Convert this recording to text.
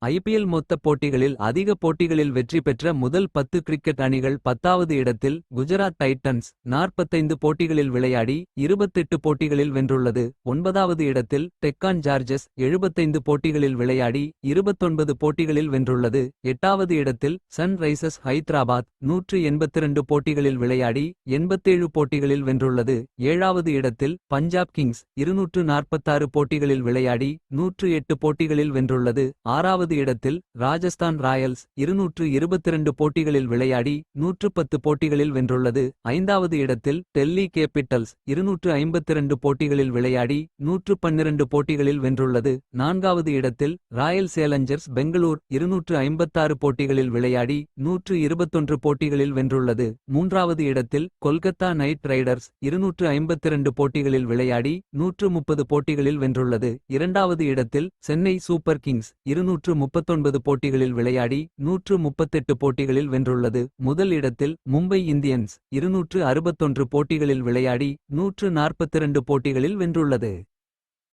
IPL மொத்த போட்டிகளில் அதிக போட்டிகளில் வெற்றி பெற்ற முதல் 10 கிரிக்கெட் அணிகள் 10வது இடத்தில் குஜராத் டைட்டன்ஸ் 45 போட்டிகளில் விளையாடி 28 போட்டிகளில் வென்றுள்ளது. 9வது இடத்தில் டெக்கான் சார்ஜர்ஸ் 75 போட்டிகளில் விளையாடி 29 போட்டிகளில் வென்றுள்ளது. 8வது இடத்தில் சன் ரைசர்ஸ் ஹைதராபாத் 182 போட்டிகளில் விளையாடி 87 போட்டிகளில் வென்றுள்ளது. 7வது இடத்தில் பஞ்சாப் கிங்ஸ் 246 போட்டிகளில் விளையாடி 108 போட்டிகளில் வென்றுள்ளது. 6வது இடத்தில் ராஜஸ்தான் ராயல்ஸ் 222 போட்டிகளில் விளையாடி 110 போட்டிகளில் வென்றுள்ளது. 5வது இடத்தில் டெல்லி கேபிட்டல்ஸ் 252 போட்டிகளில் விளையாடி 112 போட்டிகளில் வென்றுள்ளது. 4வது இடத்தில் ராயல் சேலஞ்சர்ஸ் பெங்களூர் 256 போட்டிகளில் விளையாடி 121 போட்டிகளில் வென்றுள்ளது. 3வது இடத்தில் கொல்கத்தா நைட் ரைடர்ஸ் 252 போட்டிகளில் விளையாடி 130 போட்டிகளில் வென்றுள்ளது. 2வது இடத்தில் சென்னை சூப்பர் கிங்ஸ் 239 போட்டிகளில் விளையாடி 138 போட்டிகளில் வென்றுள்ளது. முதல் இடத்தில் மும்பை இந்தியன்ஸ் 261 போட்டிகளில் விளையாடி 142 போட்டிகளில் வென்றுள்ளது.